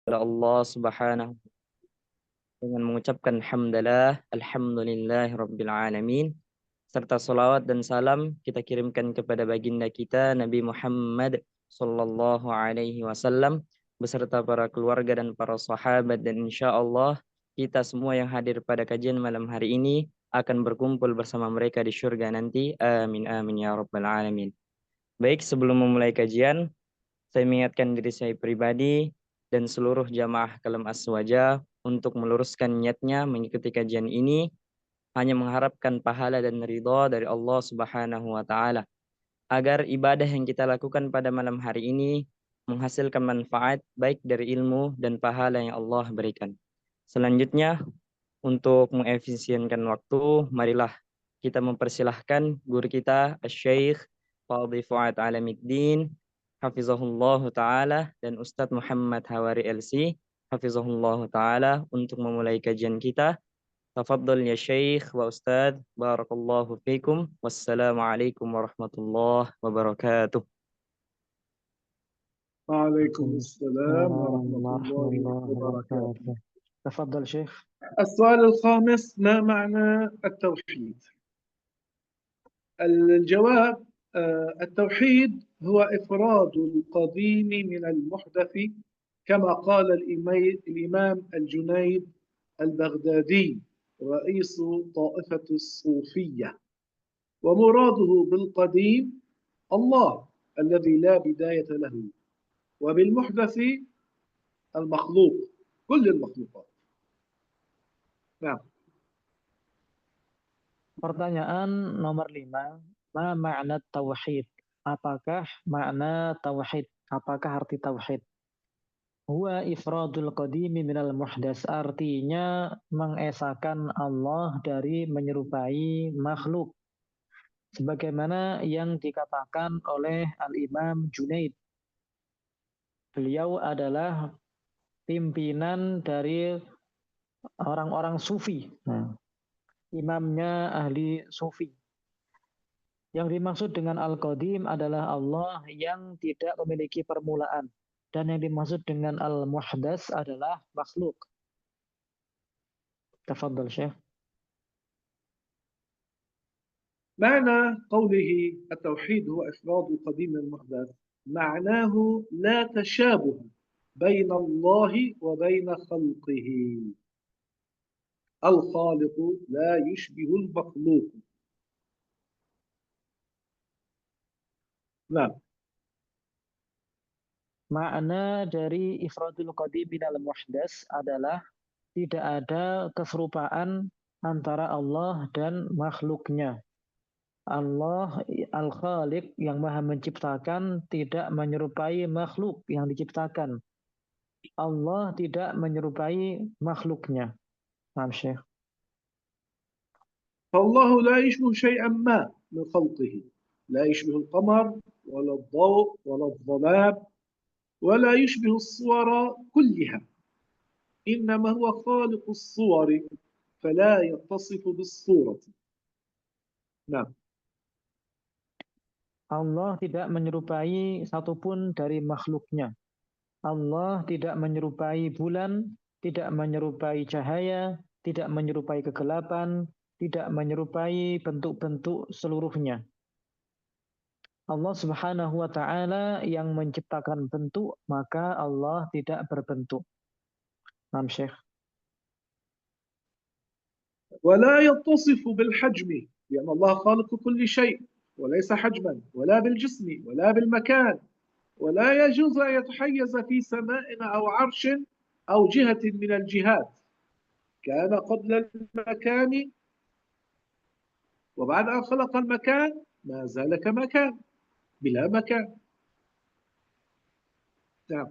kepada Allah Subhanahu dengan mengucapkan hamdalah, alhamdulillahi rabbil alamin, serta salawat dan salam kita kirimkan kepada baginda kita Nabi Muhammad sallallahu alaihi wasallam beserta para keluarga dan para sahabat, dan insya Allah kita semua yang hadir pada kajian malam hari ini akan berkumpul bersama mereka di surga nanti. Amin amin ya rabbal alamin. Baik, sebelum memulai kajian, saya mengingatkan diri saya pribadi dan seluruh jamaah Kalam Aswaja untuk meluruskan niatnya mengikuti kajian ini hanya mengharapkan pahala dan ridha dari Allah Subhanahu wa taala, agar ibadah yang kita lakukan pada malam hari ini menghasilkan manfaat baik dari ilmu dan pahala yang Allah berikan. Selanjutnya, untuk mengefisienkan waktu, marilah kita mempersilahkan guru kita Syekh Fadhi Fuad Alamiddin Hafizahullah Ta'ala dan Ustadz Muhammad Hawari LC Hafizahullah Ta'ala untuk memulai kajian kita. Tafadhal ya Syekh wa Ustadz, barakallahu fikum. Wassalamualaikum warahmatullahi wabarakatuh. وعليكم السلام ورحمة الله وبركاته. تفضل شيخ. السؤال الخامس: ما معنى التوحيد؟ الجواب: التوحيد هو إفراد القديم من المحدث، كما قال الإمام الجنيد البغدادي رئيس طائفة الصوفية، ومراده بالقديم الله الذي لا بداية له، وبالمحدث المخلوق كل المخلوقات. نعم. Pertanyaan nomor 5, ma makna tauhid? Apakah makna tauhid? Apakah arti tauhid? Huwa ifradul qadimi minal muhdas, artinya mengesahkan Allah dari menyerupai makhluk, sebagaimana yang dikatakan oleh Al-Imam Junaid. Beliau adalah pimpinan dari orang-orang sufi. Imamnya ahli sufi. Yang dimaksud dengan Al-Qadim adalah Allah yang tidak memiliki permulaan. Dan yang dimaksud dengan Al-Muhdas adalah makhluk. Tafadhal Syekh. معنى قوله التوحيد هو إفراد القديم من المحدث، معناه لا تشابه بين الله وبين خلقه. الخالق لا يشبه المخلوق. نعم. Makna dari ifradul qadim minal muhdas adalah tidak ada keserupaan antara Allah dan makhluknya. Allah Al-Khaliq yang maha menciptakan tidak menyerupai makhluk yang diciptakan. Allah tidak menyerupai makhluknya. Maaf Syekh. فالله لا يشبه شيئا ما من خلقه، لا يشبه القمر ولا الضوء ولا الظلام، ولا يشبه الصور كلها، إنما هو خالق الصور فلا يتصف بالصورة. نعم. Allah tidak menyerupai satupun dari makhluknya. Allah tidak menyerupai bulan, tidak menyerupai cahaya, tidak menyerupai kegelapan, tidak menyerupai bentuk-bentuk seluruhnya. Allah Subhanahu wa taala yang menciptakan bentuk, maka Allah tidak berbentuk. Naam Syekh. ولا يتصف بالحجم، لأن الله خالق كل شيء وليس حجما، ولا بالجسم ولا بالمكان، ولا يجوز أن يتحيز في سماء أو عرش أو جهة من الجهات. كان قبل المكان، وبعد أن خلق المكان ما زال كما كان بلا مكان. نعم.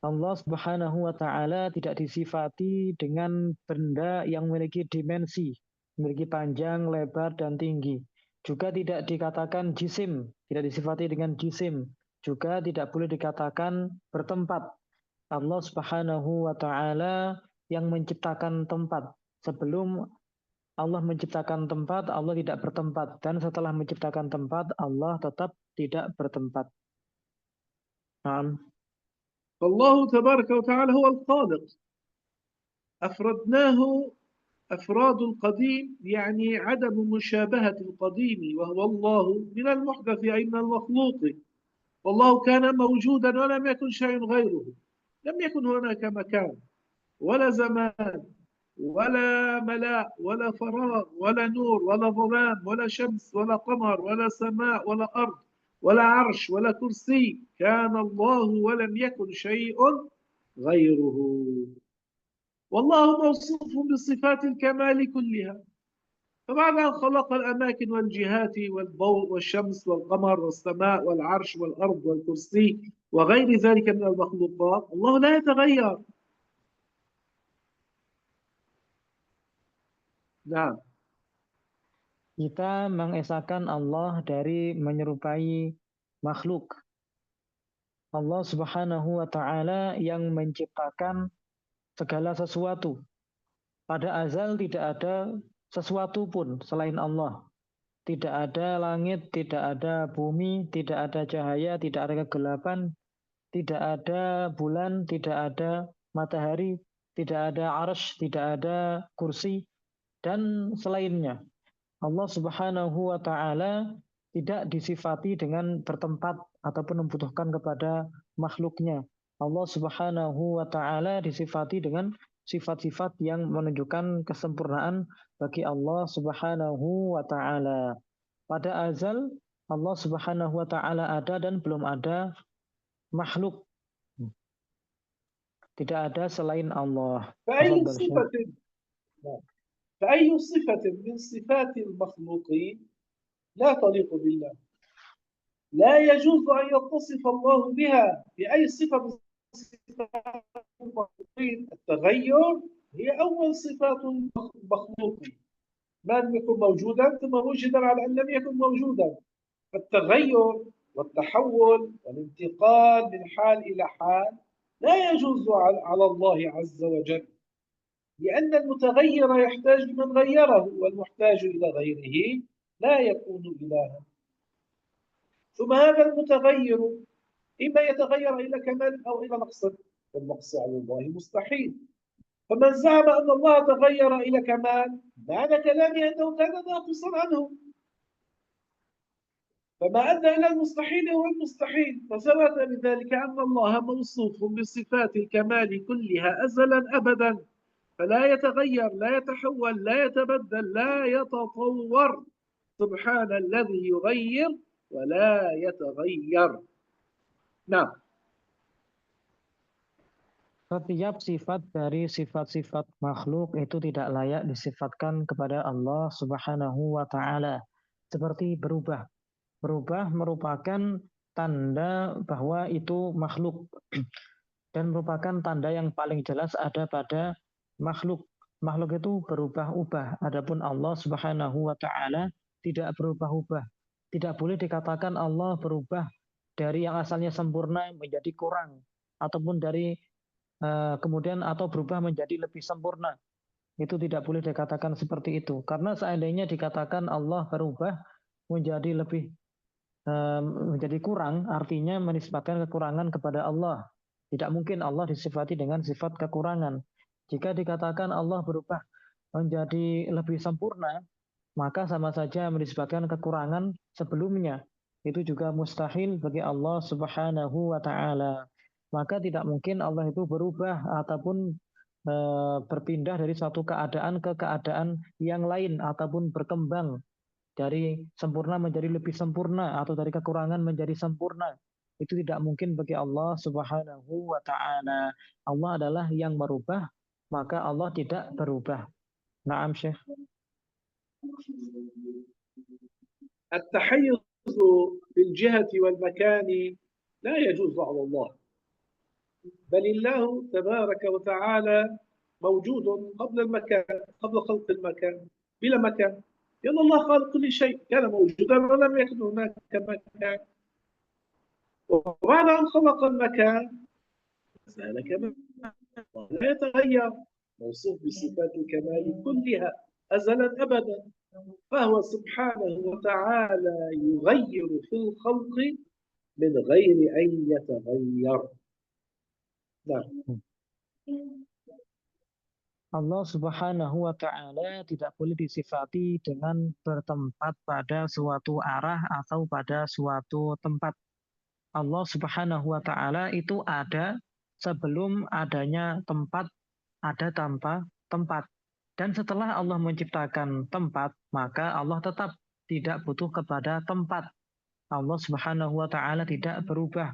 Allah Subhanahu wa taala tidak disifati dengan benda yang memiliki dimensi, memiliki panjang, lebar, dan tinggi. Juga tidak dikatakan jisim, tidak disifati dengan jisim. Juga tidak boleh dikatakan bertempat. Allah Subhanahu wa taala yang menciptakan tempat. Sebelum Allah menciptakan tempat, Allah tidak bertempat. Dan setelah menciptakan tempat, Allah tetap tidak bertempat. Nah. فالله تبارك وتعالى هو الخالق، أفردناه أفراد القديم، يعني عدم مشابهة القديم وهو الله من المحدث أي من المخلوق. والله كان موجودا ولم يكن شيء غيره، لم يكن هناك مكان ولا زمان ولا ملاء ولا فراغ ولا نور ولا ظلام ولا شمس ولا قمر ولا سماء ولا أرض ولا عرش ولا كرسي، كان الله ولم يكن شيء غيره. والله موصوف بصفات الكمال كلها، فبعد أن خلق الأماكن والجهات والضوء والشمس والقمر والسماء والعرش والأرض والكرسي وغير ذلك من المخلوقات، الله لا يتغير. نعم. Kita mengesahkan Allah dari menyerupai makhluk. Allah Subhanahu wa Ta'ala yang menciptakan segala sesuatu. Pada azal tidak ada sesuatu pun selain Allah. Tidak ada langit, tidak ada bumi, tidak ada cahaya, tidak ada kegelapan, tidak ada bulan, tidak ada matahari, tidak ada arsy, tidak ada kursi, dan selainnya. Allah Subhanahu wa Ta'ala tidak disifati dengan bertempat ataupun membutuhkan kepada makhluknya. Allah Subhanahu wa Ta'ala disifati dengan sifat-sifat yang menunjukkan kesempurnaan bagi Allah Subhanahu wa Ta'ala. Pada azal Allah Subhanahu wa Ta'ala ada dan belum ada makhluk. Tidak ada selain Allah. فأي تفضل شيخ. صفة فأي صفة من صفات المخلوقين لا تليق بالله، لا يجوز أن يتصف الله بها بأي صفة من صفات المخلوقين. التغير هي أول صفات المخلوقين، ما لم يكن موجودا ثم وجد على أن لم يكن موجودا. فالتغير والتحول والانتقال من حال إلى حال لا يجوز على الله عز وجل، لأن المتغير يحتاج لمن غيره، والمحتاج إلى غيره لا يكون إلها. ثم هذا المتغير إما يتغير إلى كمال أو إلى نقص، والنقص على الله مستحيل. فمن زعم أن الله تغير إلى كمال معنى كلامه أنه كان ناقصا عنه، فما أدى إلى المستحيل هو المستحيل. فثبت بذلك أن الله موصوف بصفات الكمال كلها أزلا أبدا، فلا يتغير، لا يتحول، لا يتبدل، لا يتطور. سبحان الذي يغير ولا يتغير. نعم. Setiap sifat dari sifat-sifat makhluk itu tidak layak disifatkan kepada Allah Subhanahu wa Ta'ala. Seperti berubah. Berubah merupakan tanda bahwa itu makhluk. Dan merupakan tanda yang paling jelas ada pada makhluk. Makhluk itu berubah-ubah. Adapun Allah Subhanahu wa Ta'ala tidak berubah-ubah. Tidak boleh dikatakan Allah berubah dari yang asalnya sempurna menjadi kurang, ataupun dari kemudian atau berubah menjadi lebih sempurna. Itu tidak boleh dikatakan seperti itu. Karena seandainya dikatakan Allah berubah menjadi lebih menjadi kurang, artinya menisbatkan kekurangan kepada Allah. Tidak mungkin Allah disifati dengan sifat kekurangan. Jika dikatakan Allah berubah menjadi lebih sempurna, maka sama saja menisbatkan kekurangan sebelumnya. Itu juga mustahil bagi Allah Subhanahu wa Ta'ala. Maka tidak mungkin Allah itu berubah ataupun berpindah dari suatu keadaan ke keadaan yang lain, ataupun berkembang dari sempurna menjadi lebih sempurna, atau dari kekurangan menjadi sempurna. Itu tidak mungkin bagi Allah Subhanahu wa Ta'ala. Allah adalah yang merubah, maka Allah tidak berubah. Naam Syekh. التحيز بالجهة والمكان لا يجوز على الله، بل الله تبارك وتعالى موجود قبل المكان، قبل خلق المكان، بلا مكان. لأن الله خالق كل شيء، كان موجودا ولم يكن هناك مكان، وبعد أن خلق المكان زال كما لا يتغير، موصوف بصفات الكمال كلها أزلا أبدا. فهو سبحانه وتعالى يغير في الخلق من غير أن يتغير. نعم. Allah Subhanahu wa Ta'ala tidak boleh disifati dengan bertempat pada suatu arah atau pada suatu tempat. Allah Subhanahu wa Ta'ala itu ada sebelum adanya tempat, ada tanpa tempat. Dan setelah Allah menciptakan tempat, maka Allah tetap tidak butuh kepada tempat. Allah Subhanahu wa Ta'ala tidak berubah.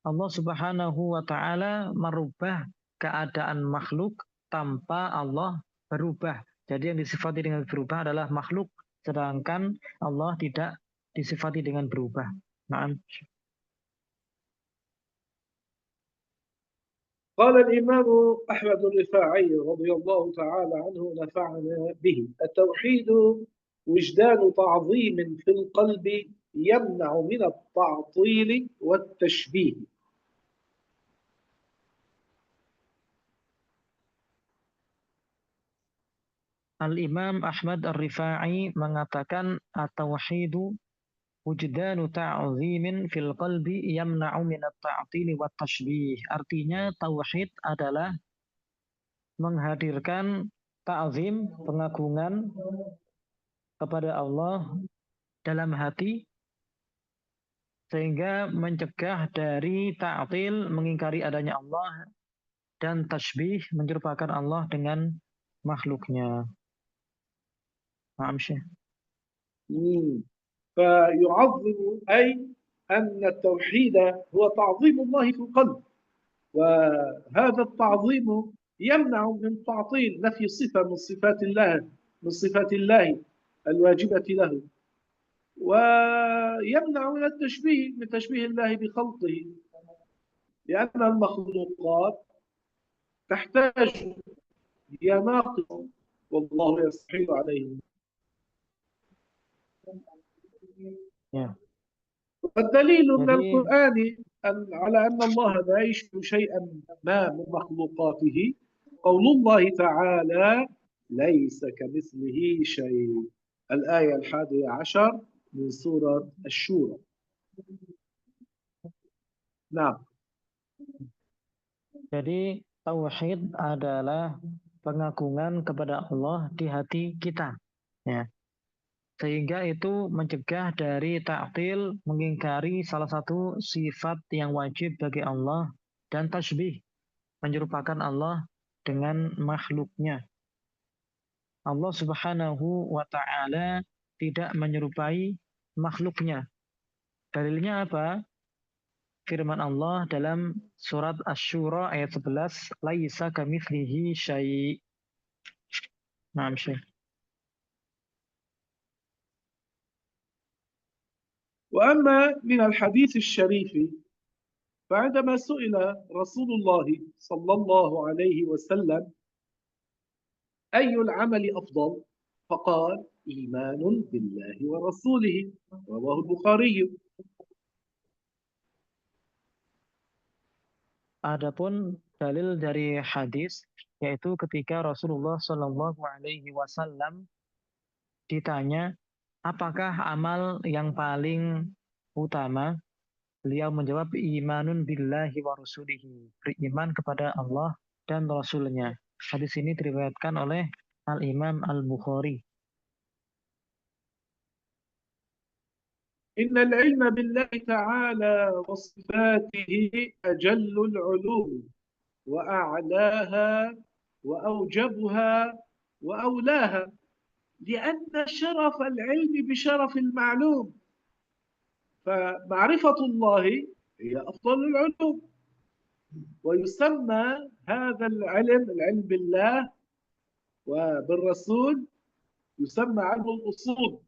Allah Subhanahu wa Ta'ala merubah keadaan makhluk tanpa Allah berubah. Jadi yang disifati dengan berubah adalah makhluk, sedangkan Allah tidak disifati dengan berubah. Nah, قال الإمام أحمد الرفاعي رضي الله تعالى عنه نفعنا به: التوحيد وجدان تعظيم في القلب يمنع من التعطيل والتشبيه. Al-Imam Ahmad Ar-Rifai mengatakan at-tauhidu wujdanu ta'zimin fil qalbi yamna'u min at-ta'til wa tashbih. Artinya tauhid adalah menghadirkan ta'zim, pengagungan kepada Allah dalam hati sehingga mencegah dari ta'til, mengingkari adanya Allah, dan tasbih, menyerupakan Allah dengan makhluknya. Paham Syekh? فيعظم أي أن التوحيد هو تعظيم الله في القلب، وهذا التعظيم يمنع من تعطيل نفي صفة من صفات الله الواجبة له، ويمنع من التشبيه، من تشبيه الله بخلقه، لأن المخلوقات تحتاج إلى ناقص والله يستحيل عليهم. والدليل من القرآن على أن الله لا يشبه شيئا ما من مخلوقاته قول الله تعالى: ليس كمثله شيء. الآية 11 من سورة الشورى. نعم. Jadi tauhid adalah pengagungan kepada Allah di hati kita, ya. Sehingga itu mencegah dari ta'til, mengingkari salah satu sifat yang wajib bagi Allah, dan tasbih, menyerupakan Allah dengan makhluknya. Allah Subhanahu wa Ta'ala tidak menyerupai makhluknya. Dalilnya apa? Firman Allah dalam surat Asy-Syura ayat 11, laisa kamitslihi syai'. Naam Syekh. وأما من الحديث الشريف فعندما سئل رسول الله صلى الله عليه وسلم أي العمل أفضل؟ فقال: إيمان بالله ورسوله، رواه البخاري. Adapun dalil dari hadis, yaitu ketika Rasulullah Shallallahu Alaihi Wasallam ditanya, apakah amal yang paling utama? Beliau menjawab, imanun billahi wa rasulihi, beriman kepada Allah dan Rasulnya. Hadis ini diriwayatkan oleh Al-Imam Al-Bukhari. إن العلم بالله تعالى وصفاته أجل العلوم وأعلاها وأوجبها وأولاها، لأن شرف العلم بشرف المعلوم، فمعرفة الله هي أفضل العلوم. ويسمى هذا العلم بالله وبالرسول، يسمى علم الأصول،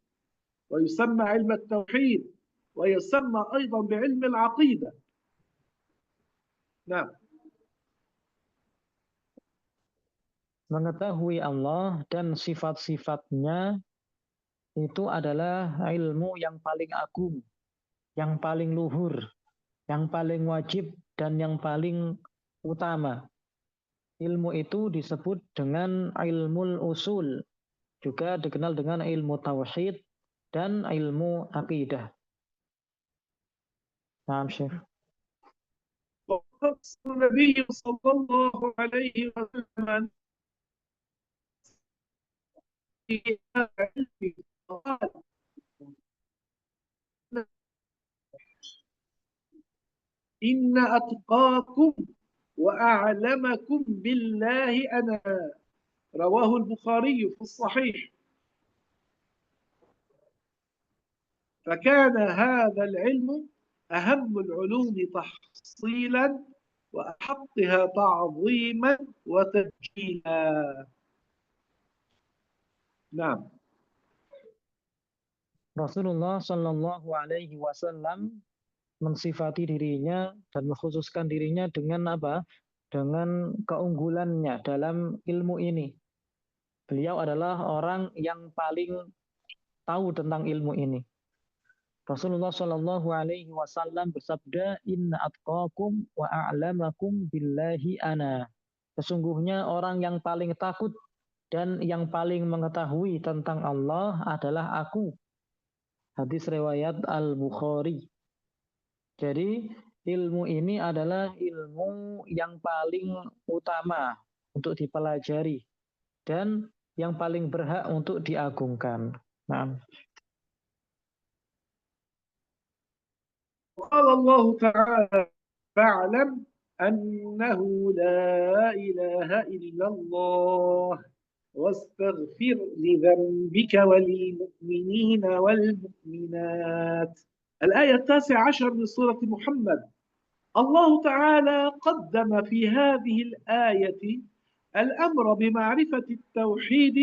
ويسمى علم التوحيد، ويسمى أيضا بعلم العقيدة. نعم. Mengetahui Allah dan sifat-sifatnya itu adalah ilmu yang paling agung, yang paling luhur, yang paling wajib, dan yang paling utama. Ilmu itu disebut dengan ilmu usul, juga dikenal dengan ilmu tauhid dan ilmu akidah. Naam Syekh. خص النبي صلى الله عليه وسلم في علمه قال إن أتقاكم وأعلمكم بالله أنا، رواه البخاري في الصحيح. فكان هذا العلم أهم العلوم تحصيلا وأحقها تعظيما وتبجيلا. نعم. Rasulullah Shallallahu Alaihi Wasallam mensifati dirinya dan mengkhususkan dirinya dengan apa? Dengan keunggulannya dalam ilmu ini. Beliau adalah orang yang paling tahu tentang ilmu ini. Rasulullah Shallallahu Alaihi Wasallam bersabda, Inna atqakum wa a'lamakum billahi ana. Sesungguhnya orang yang paling takut dan yang paling mengetahui tentang Allah adalah aku. Hadis riwayat Al-Bukhari. Jadi ilmu ini adalah ilmu yang paling utama untuk dipelajari dan yang paling berhak untuk diagungkan. Nah. قال الله تعالى فاعلم أنه لا إله إلا الله واستغفر لذنبك وللمؤمنين والمؤمنات. الآية 19 من سورة محمد. الله تعالى قدم في هذه الآية الأمر بمعرفة التوحيد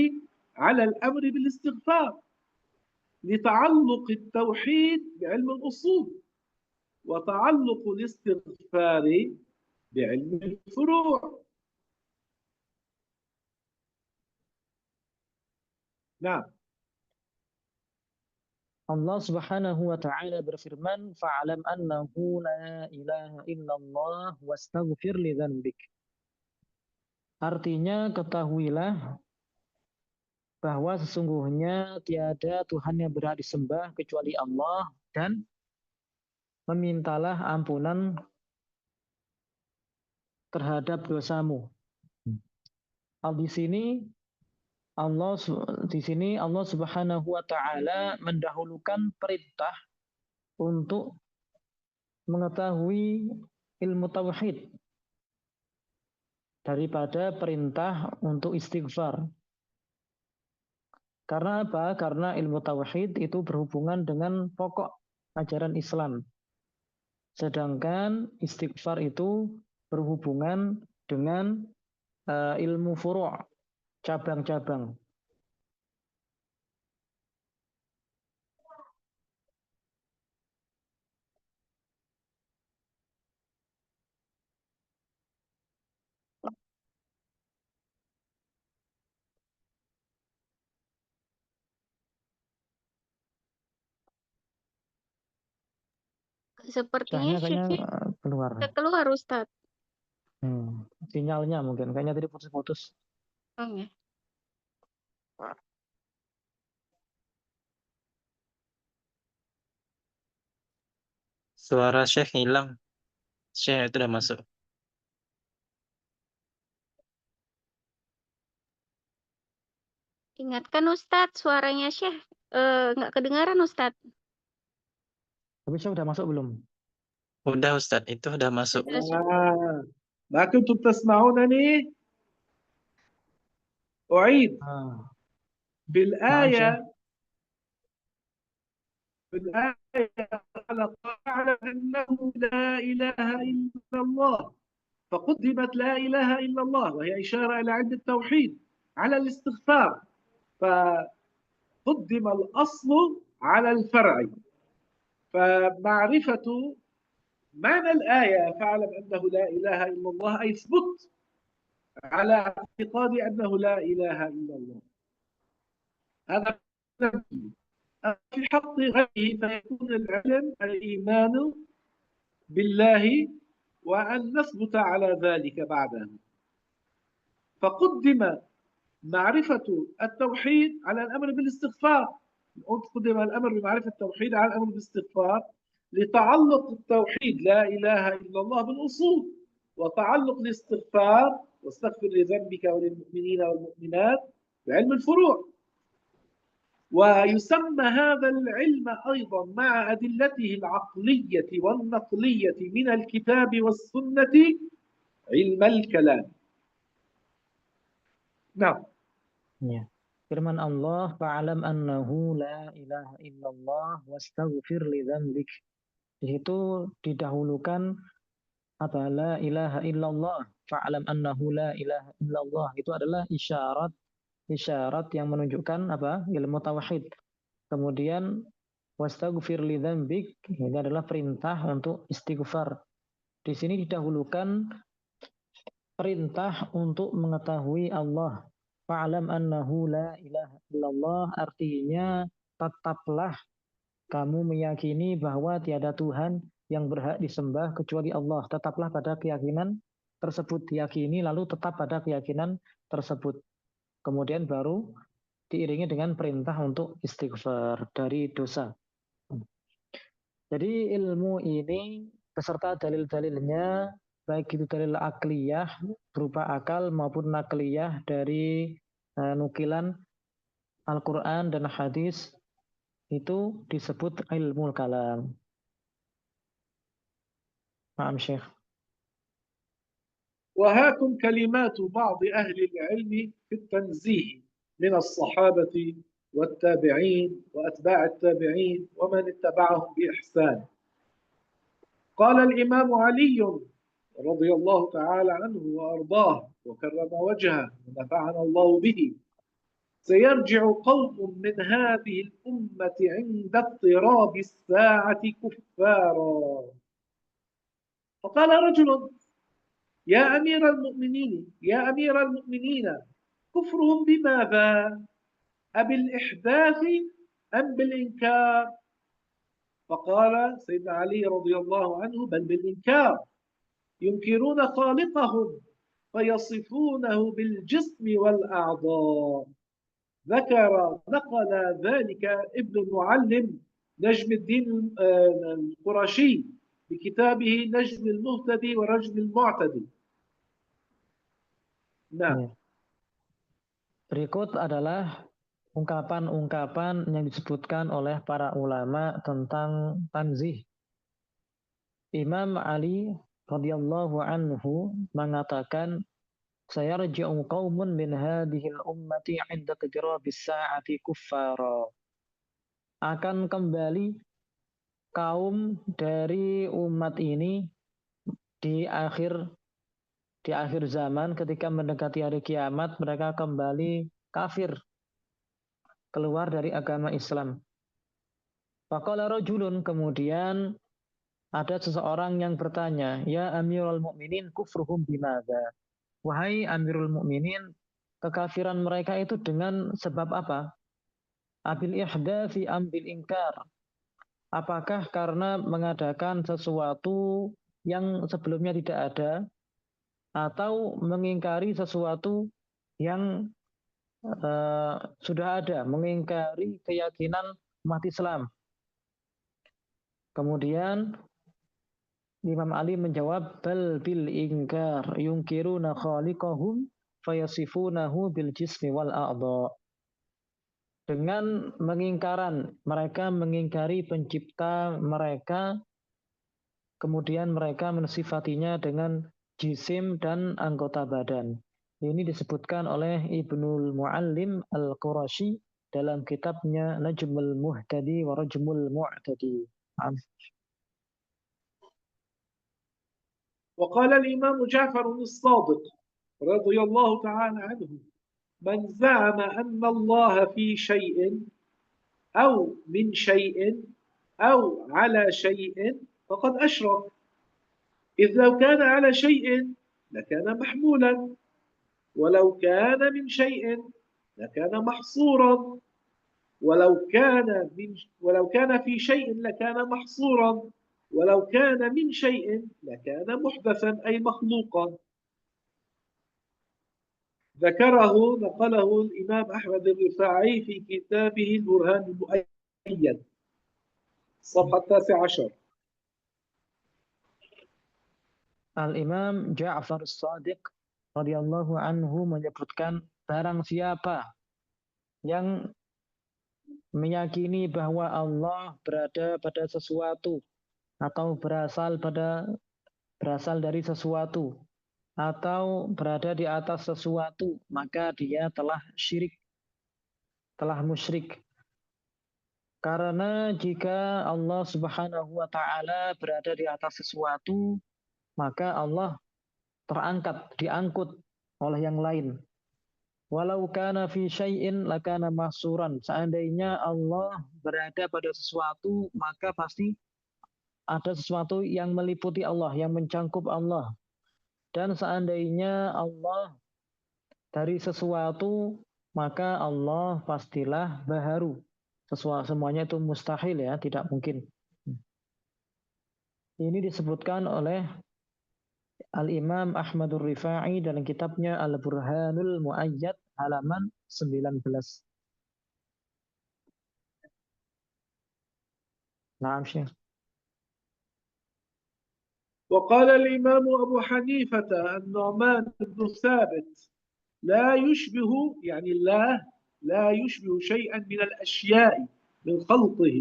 على الأمر بالاستغفار لتعلق التوحيد بعلم الأصول وتعلق الاستغفار بعلم الفروع. نعم. Allah Subhanahu wa taala berfirman, "Fa'lam annahu la ilaha illallah wastaghfir li dzanbik." Artinya ketahuilah bahwa sesungguhnya tiada Tuhan yang berhak disembah kecuali Allah dan memintalah ampunan terhadap dosamu. Di sini Allah Subhanahu wa taala mendahulukan perintah untuk mengetahui ilmu tauhid daripada perintah untuk istighfar. Karena apa? Karena ilmu tauhid itu berhubungan dengan pokok ajaran Islam. Sedangkan istighfar itu berhubungan dengan ilmu furu', cabang-cabang. Sepertinya Kayaknya keluar. keluar Ustaz. Sinyalnya mungkin. Kayaknya tadi putus-putus. Ya. Suara Syekh hilang. Syekh itu udah masuk. Ingatkan Ustaz, suaranya Syekh nggak kedengaran Ustaz. Tapi Syekh udah masuk belum? Udah Ustaz, itu udah masuk. ما كنتم تسمعونني؟ أعيد. بالآية قال تعالى أنه لا إله إلا الله، فقدمت لا إله إلا الله وهي إشارة إلى علم التوحيد على الاستغفار، فقدم الأصل على الفرع. فمعرفة معنى الآية فاعلم أنه لا إله إلا الله أي اثبت على اعتقاد أنه لا إله إلا الله. هذا في حق غيره فيكون العلم الإيمان بالله وأن نثبت على ذلك بعده. فقدم معرفة التوحيد على الأمر بالاستغفار. قدم الأمر بمعرفة التوحيد على الأمر بالاستغفار لتعلق التوحيد لا إله إلا الله بالأصول وتعلق الاستغفار واستغفر لذنبك وللمؤمنين والمؤمنات بعلم الفروع. ويسمى هذا العلم أيضا مع أدلته العقلية والنقلية من الكتاب والسنة علم الكلام. نعم. Ya. Firman Allah, fa'alam annahu la ilaha illallah wastaghfir li dzambik. Di situ didahulukan apa? La ilaha illallah. Fa'alam annahu la ilaha illallah. Itu adalah isyarat yang menunjukkan apa? Ilmu tauhid. Kemudian wastaghfir li dzambik, ini adalah perintah untuk istighfar. Di sini didahulukan perintah untuk mengetahui Allah. Fa'alam annahu la ilaha illallah, artinya tetaplah kamu meyakini bahwa tiada Tuhan yang berhak disembah kecuali Allah. Tetaplah pada keyakinan tersebut, diyakini lalu tetap pada keyakinan tersebut. Kemudian baru diiringi dengan perintah untuk istighfar dari dosa. Jadi ilmu ini beserta dalil-dalilnya, baik itu dalil akliyah berupa akal maupun nakliyah dari nukilan Al-Quran dan hadis, itu disebut ilmu kalam. Paham Syekh? وهاكم كلمات بعض أهل العلم في التنزيه من الصحابة والتابعين وأتباع التابعين ومن اتبعهم بإحسان. قال الإمام علي رضي الله تعالى عنه وأرضاه وكرم وجهه ونفعنا الله به: سيرجع قوم من هذه الأمة عند اضطراب الساعة كفارا. فقال رجل: يا أمير المؤمنين كفرهم بماذا؟ أبالإحداث أم بالإنكار؟ فقال سيدنا علي رضي الله عنه: بل بالإنكار، ينكرون خالقهم فيصفونه بالجسم والأعضاء. نقل ذلك ابن المعلم نجم الدين القرشي بكتابه نجم المهتدي ورجم المعتدي. Nah. Berikut adalah ungkapan-ungkapan yang disebutkan oleh para ulama tentang tanzih. Imam Ali radhiyallahu anhu mengatakan, sayarji'u qaumun min hadhil ummati 'inda tidrabis sa'ati kuffara. Akan kembali kaum dari umat ini di akhir zaman, ketika mendekati hari kiamat, mereka kembali kafir, keluar dari agama Islam. Faqala rajulun, kemudian ada seseorang yang bertanya, ya Amirul Mukminin, kufruhum bimadza? Wahai Amirul Mukminin, kekafiran mereka itu dengan sebab apa? Abil ihdathi am bil inkar? Apakah karena mengadakan sesuatu yang sebelumnya tidak ada, atau mengingkari sesuatu yang sudah ada, mengingkari keyakinan umat Islam? Kemudian Imam Ali menjawab, bal bil inkar, yunkiruna khaliqahum fayasifunahu bil jismi wal a'dha. Dengan mengingkaran, mereka mengingkari pencipta mereka, kemudian mereka mensifatinya dengan jisim dan anggota badan. Ini disebutkan oleh Ibnul Muallim Al-Qurashi dalam kitabnya Najmul Muhtadi wa Rajmul Mu'tadi. وقال الإمام جعفر الصادق رضي الله تعالى عنه: من زعم أن الله في شيء أو من شيء أو على شيء فقد أشرك، إذ لو كان على شيء لكان محمولا، ولو كان من شيء لكان محصورا، ولو كان في شيء لكان محصورا، ولو كان من شيء لكان محدثا أي مخلوقا. نقله الإمام أحمد الرفاعي في كتابه البرهان المؤيد صفحة 19. Al-Imam Ja'far As-Shadiq radhiyallahu anhu menyebutkan barang siapa yang meyakini bahwa Allah berada pada sesuatu atau berasal dari sesuatu atau berada di atas sesuatu, maka dia telah syirik, telah musyrik. Karena jika Allah Subhanahu wa taala berada di atas sesuatu, maka Allah terangkat, diangkut oleh yang lain. Walau kana fi syai'in lakana mahsuran. Seandainya Allah berada pada sesuatu, maka pasti ada sesuatu yang meliputi Allah, yang mencangkup Allah. Dan seandainya Allah dari sesuatu, maka Allah pastilah baharu. Semuanya itu mustahil ya, tidak mungkin. Ini disebutkan oleh Al-Imam Ahmadur Rifa'i dalam kitabnya Al-Burhanul Mu'ayyad halaman 19. Naam, Syekh. وقال الإمام أبو حنيفة النعمان بن ثابت لا يشبه يعني الله لا يشبه شيئا من الأشياء من خلقه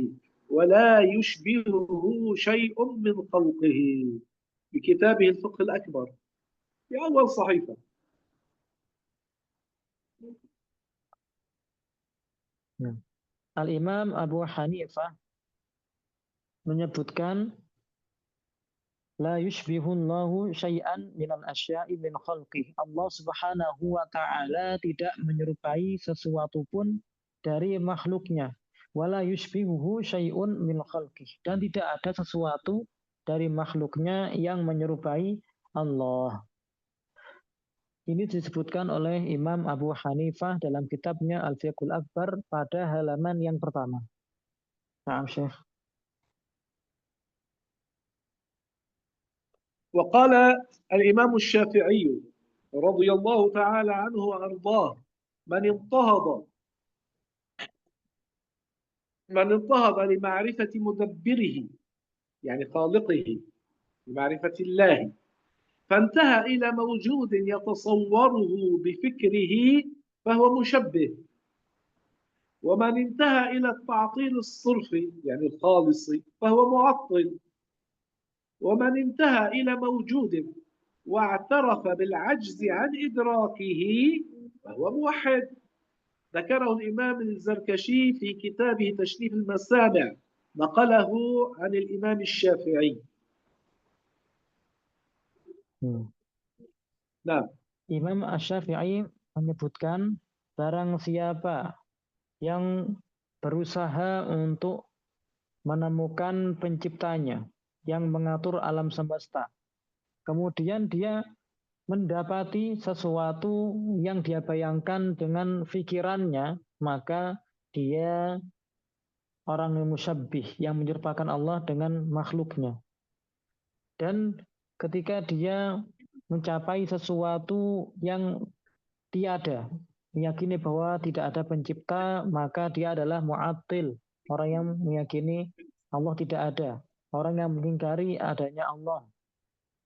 ولا يشبهه شيء من خلقه بكتابه الفقه الأكبر في أول صحيفة. Al-Imam Abu Hanifah menyebutkan la yushbihullahu syai'an minal asya'i min khalqih. Allah Subhanahu wa taala tidak menyerupai sesuatu pun dari makhluknya. Wala yushbihuhu syai'un min khalqih. Dan tidak ada sesuatu dari makhluknya yang menyerupai Allah. Ini disebutkan oleh Imam Abu Hanifah dalam kitabnya Al-Fiqhul Akbar pada halaman yang pertama. Naam, Syekh. وقال الإمام الشافعي رضي الله تعالى عنه وأرضاه من انتهض لمعرفة مدبره يعني خالقه لمعرفة الله فانتهى إلى موجود يتصوره بفكره فهو مشبه. ومن انتهى إلى التعطيل الصرفي يعني الخالص فهو معطل. ومن انتهى إلى موجود واعترف بالعجز عن إدراكه فهو موحد. ذكره الإمام الزركشي في كتابه تشريف المسامع نقله عن الإمام الشافعي. Nah, Imam Asy-Syafi'i menyebutkan barang siapa yang berusaha untuk menemukan penciptanya yang mengatur alam semesta, kemudian dia mendapati sesuatu yang dia bayangkan dengan pikirannya, maka dia orang yang musyabbih, yang menyerupakan Allah dengan makhluknya. Dan ketika dia mencapai sesuatu yang tiada, meyakini bahwa tidak ada pencipta, maka dia adalah mu'attil, orang yang meyakini Allah tidak ada, orang yang mengingkari adanya Allah.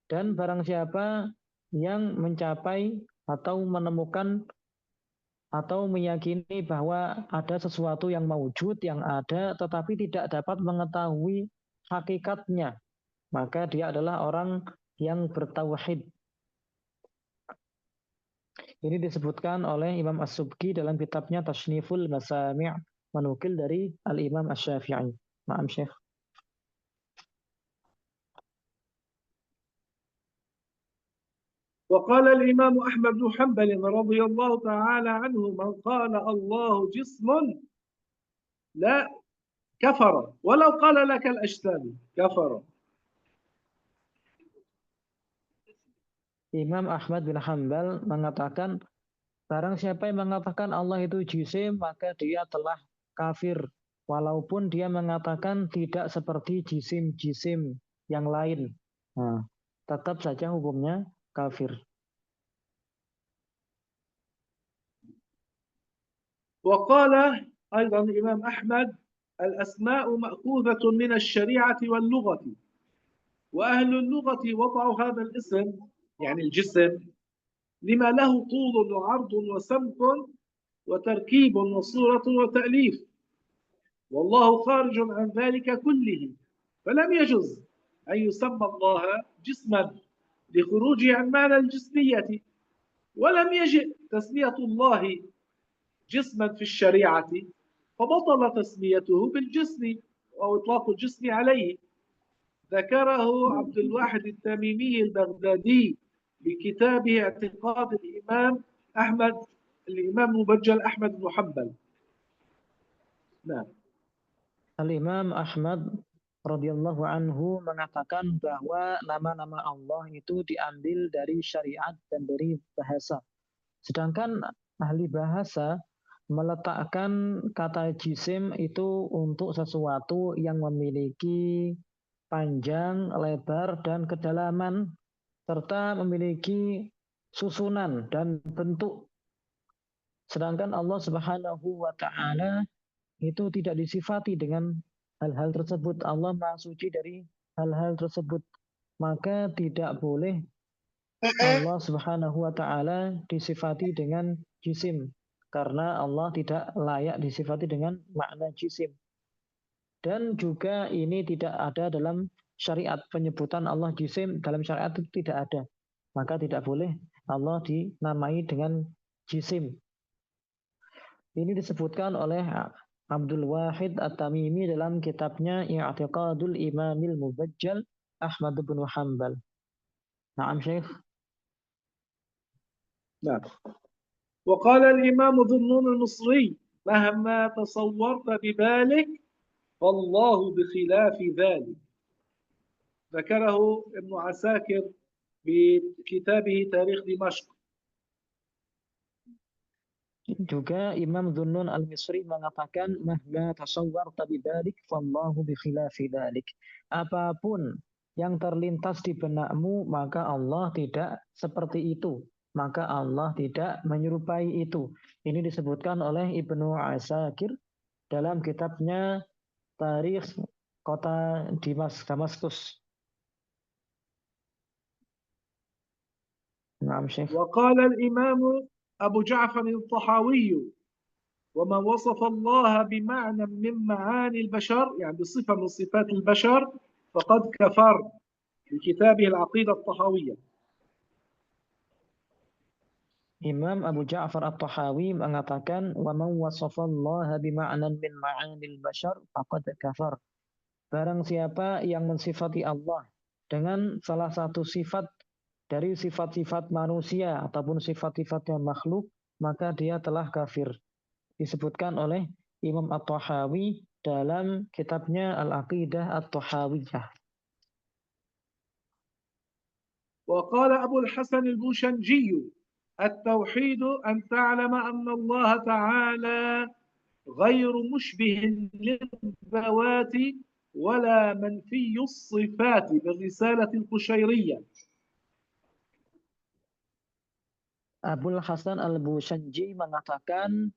Dan barang siapa yang mencapai atau menemukan atau meyakini bahwa ada sesuatu yang mawjud, yang ada, tetapi tidak dapat mengetahui hakikatnya, maka dia adalah orang yang bertauhid. Ini disebutkan oleh Imam As-Subki dalam kitabnya Tasniful Masami' menukil dari Al-Imam Asy-Syafi'i. Maaf, Syekh. وقال الإمام أحمد بن حنبل رضي الله تعالى عنه من قال الله جسم لا كفر ولو قال لك الأجسام كفر. Imam Ahmad bin Hanbal mengatakan, barang siapa yang mengatakan Allah itu jisim, maka dia telah kafir. Walaupun dia mengatakan tidak seperti jisim-jisim yang lain. Nah, tetap saja hukumnya kafir. وقال أيضا الإمام أحمد الأسماء مأخوذة من الشريعة واللغة وأهل اللغة وضعوا هذا الاسم يعني الجسم لما له طول وعرض وسمك وتركيب وصورة وتأليف، والله خارج عن ذلك كله، فلم يجز أن يسمى الله جسما لخروجه عن معنى الجسمية، ولم يجئ تسمية الله جسما في الشريعة فبطل تسميته بالجسم أو إطلاق الجسم عليه. ذكره عبد الواحد التميمي البغدادي بكتابه اعتقاد الإمام مبجل أحمد بن حنبل. نعم. Al-Imam Ahmad radhiyallahu anhu mengatakan bahwa nama-nama Allah itu diambil dari syariat dan dari bahasa. Sedangkan ahli bahasa meletakkan kata jisim itu untuk sesuatu yang memiliki panjang, lebar, dan kedalaman, serta memiliki susunan dan bentuk. Sedangkan Allah Subhanahu wa Ta'ala itu tidak disifati dengan hal-hal tersebut. Allah Maha Suci dari hal-hal tersebut. Maka tidak boleh Allah Subhanahu wa Ta'ala disifati dengan jisim, karena Allah tidak layak disifati dengan makna jisim. Dan juga ini tidak ada dalam syariat, penyebutan Allah jisim dalam syariat itu tidak ada. Maka tidak boleh Allah dinamai dengan jisim. Ini disebutkan oleh Abdul Wahid At-Tamimi dalam kitabnya I'tiqadul Imamil Mubajjal Ahmad bin Hanbal. Naam Syekh. نعم. وقال الإمام ذو النون المصري مهما تصورت ببالك فالله بخلاف ذلك. ذكره ابن عساكر بكتابه تاريخ دمشق. Juga Imam Dhunnun al-Misri mengatakan mahma tasawwarta bidalik fallahu bikhilafi dalik. Apapun yang terlintas di benakmu maka Allah tidak seperti itu. Maka Allah tidak menyerupai itu. Ini disebutkan oleh Ibnu Asakir dalam kitabnya Tarikh Kota Damaskus. Naam Syekh. وقال الإمام أبو جعفر الطحاوي ومن وصف الله بمعنى من معاني البشر يعني بصفة من صفات البشر فقد كفر في كتابه العقيدة الطحاوية. Imam Abu Ja'far At-Tahawi mengatakan wa man wasafallaha bima'nan min ma'anil bashar faqad kafar. Barang siapa yang mensifati Allah dengan salah satu sifat dari sifat-sifat manusia ataupun sifat-sifatnya makhluk, maka dia telah kafir. Disebutkan oleh Imam At-Tahawi dalam kitabnya Al-Aqidah At-Tahawiyah. وقال أبو الحسن البوشنجي التوحيد أن تعلم أن الله تعالى غير مشبه للذوات ولا منفي الصفات بالرسالة القشيرية. Abul Hasan Al-Bushanji mengatakan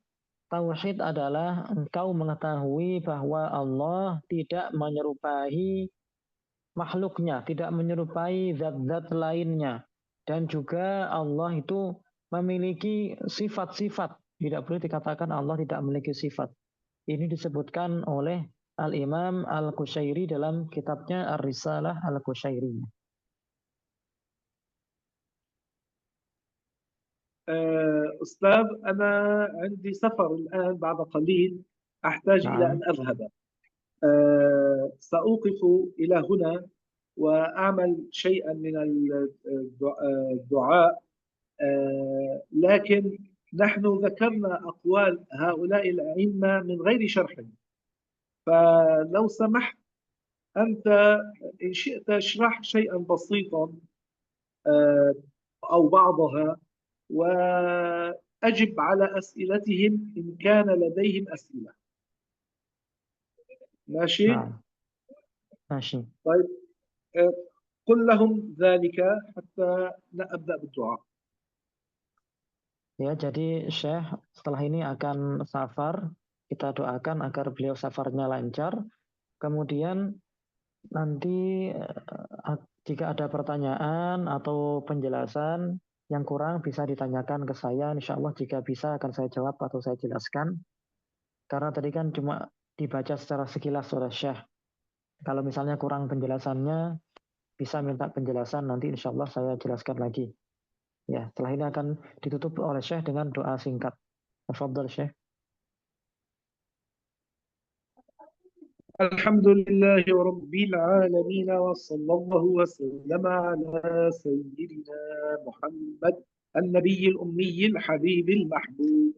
tauhid adalah engkau mengetahui bahwa Allah tidak menyerupai makhluknya, tidak menyerupai zat-zat lainnya. Dan juga Allah itu memiliki sifat-sifat. Tidak boleh dikatakan Allah tidak memiliki sifat. Ini disebutkan oleh Al-Imam Al-Qushairi dalam kitabnya Ar-Risalah Al-Qushairiyah. أستاذ أنا عندي سفر الآن بعد قليل أحتاج إلى أن أذهب. سأوقف إلى هنا وأعمل شيئا من الدعاء، لكن نحن ذكرنا أقوال هؤلاء الأئمة من غير شرح، فلو سمحت أنت إن شئت اشرح شيئا بسيطا أو بعضها وأجب على أسئلتهم إن كان لديهم أسئلة. ماشي؟ نعم. ماشي. طيب قل لهم ذلك حتى نبدأ بالدعاء. Ya, jadi Syekh setelah ini akan safar. Kita doakan agar beliau safarnya lancar. Kemudian Nanti jika ada pertanyaan atau penjelasan yang kurang bisa ditanyakan ke saya. Insya Allah jika bisa akan saya jawab atau saya jelaskan. Karena tadi kan cuma dibaca secara sekilas oleh Syekh. Kalau misalnya kurang penjelasannya, bisa minta penjelasan, nanti insya Allah saya jelaskan lagi. Ya, setelah ini akan ditutup oleh Syekh dengan doa singkat. Tafadhol Syekh. الحمد لله رب العالمين وصلى الله وسلم على سيدنا محمد النبي الأمي الحبيب المحبوب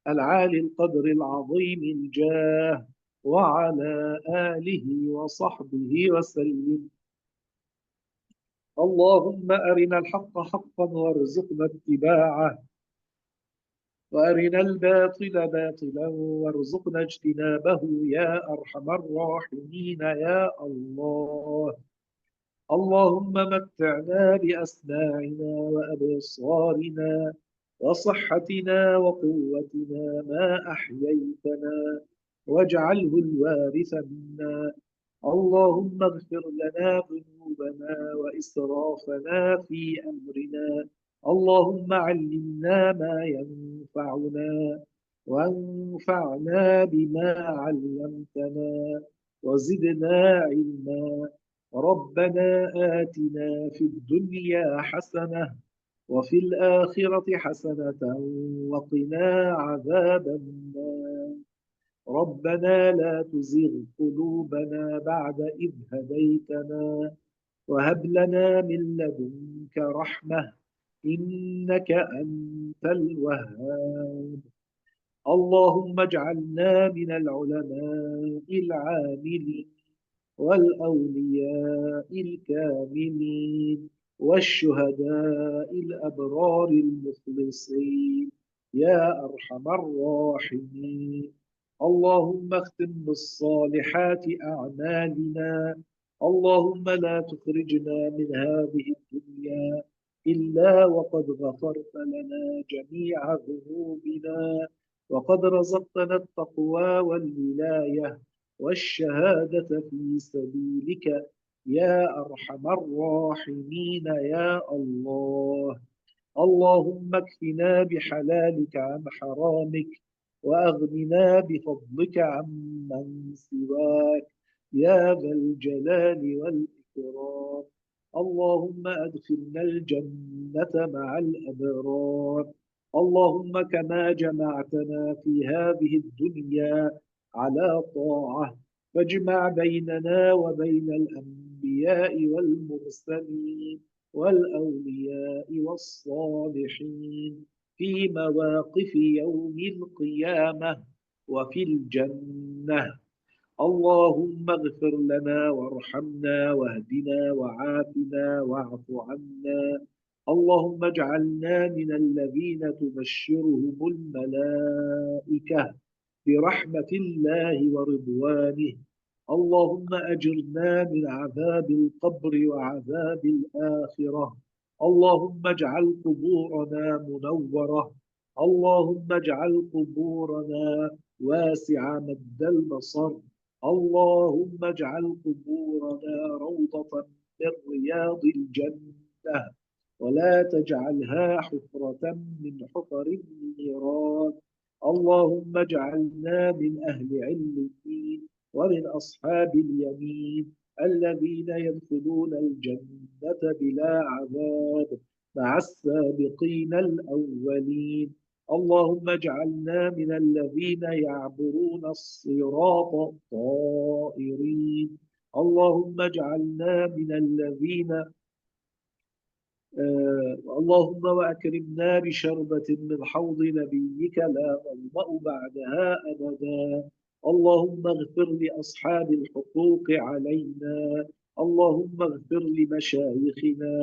العالي القدر العظيم الجاه وعلى آله وصحبه وسلم. اللهم أرنا الحق حقا وارزقنا اتباعه وأرنا الباطل باطلا وارزقنا اجتنابه يا أرحم الراحمين يا الله. اللهم متعنا بأسماعنا وأبصارنا وصحتنا وقوتنا ما أحييتنا واجعله الوارث منا. اللهم اغفر لنا ذنوبنا وإسرافنا في أمرنا. اللهم علمنا ما ينفعنا وانفعنا بما علمتنا وزدنا علما. ربنا آتنا في الدنيا حسنة وفي الآخرة حسنة وقنا عذاب النار. ربنا لا تزغ قلوبنا بعد إذ هديتنا وهب لنا من لدنك رحمة إنك أنت الوهاب. اللهم اجعلنا من العلماء العاملين والأولياء الكاملين والشهداء الأبرار المخلصين يا أرحم الراحمين. اللهم اختم بالصالحات أعمالنا. اللهم لا تخرجنا من هذه الدنيا إلا وقد غفرت لنا جميع ذنوبنا وقد رزقتنا التقوى والولاية والشهادة في سبيلك يا أرحم الراحمين يا الله. اللهم اكفنا بحلالك عن حرامك وأغننا بفضلك عمن سواك يا ذا الجلال والإكرام. اللهم أدخلنا الجنة مع الأبرار. اللهم كما جمعتنا في هذه الدنيا على طاعة فاجمع بيننا وبين الأنبياء والمرسلين والأولياء والصالحين في مواقف يوم القيامة وفي الجنة. اللهم اغفر لنا وارحمنا واهدنا وعافنا واعف عنا. اللهم اجعلنا من الذين تبشرهم الملائكة برحمة الله ورضوانه. اللهم أجرنا من عذاب القبر وعذاب الآخرة. اللهم اجعل قبورنا منورة. اللهم اجعل قبورنا واسع مد البصر. اللهم اجعل قبورنا روضة من رياض الجنة ولا تجعلها حفرة من حفر النيران. اللهم اجعلنا من أهل عليين ومن أصحاب اليمين الذين يدخلون الجنة بلا عذاب مع السابقين الأولين. اللهم اجعلنا من الذين يعبرون الصراط طائرين. اللهم اجعلنا من الذين اللهم وأكرمنا بشربة من حوض نبيك لا نظمأ بعدها أبدا. اللهم اغفر لأصحاب الحقوق علينا. اللهم اغفر لمشايخنا.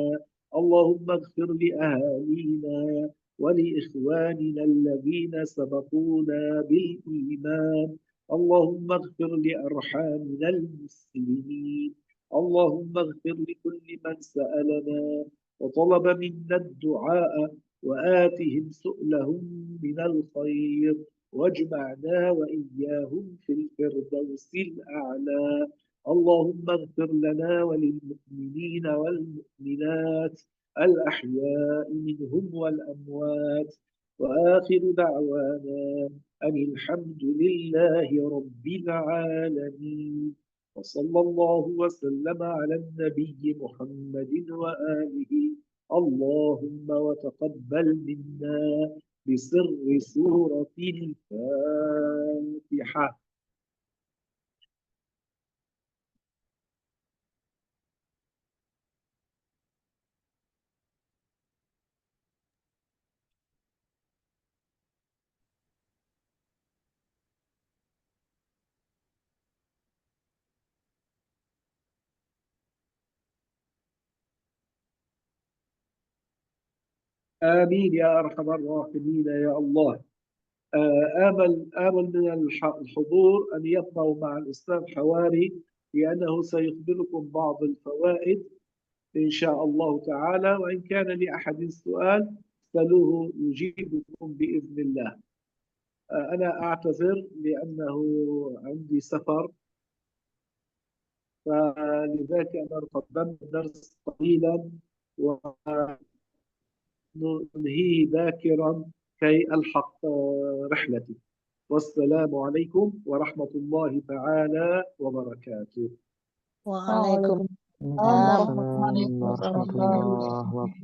اللهم اغفر لأهالينا ولإخواننا الذين سبقونا بالإيمان. اللهم اغفر لأرحامنا المسلمين. اللهم اغفر لكل من سألنا وطلب منا الدعاء وآتهم سؤلهم من الخير واجمعنا وإياهم في الفردوس الأعلى. اللهم اغفر لنا وللمؤمنين والمؤمنات الأحياء منهم والأموات، وآخر دعوانا أن الحمد لله رب العالمين، وصلى الله وسلم على النبي محمد وآله. اللهم وتقبل منا بسر سورة الفاتحة. آمين يا أرحم الراحمين يا الله. آمل من الحضور أن يبقوا مع الأستاذ حواري، لأنه سيخبركم بعض الفوائد إن شاء الله تعالى، وإن كان لأحد سؤال سألوه يجيبكم بإذن الله. أنا أعتذر لأنه عندي سفر، فلذلك أنا قدمت درس قليلا وننهيه باكرا كي ألحق رحلتي. والسلام عليكم ورحمة الله تعالى وبركاته. وعليكم Waalaikumsalam ورحمة warahmatullahi wabarakatuh.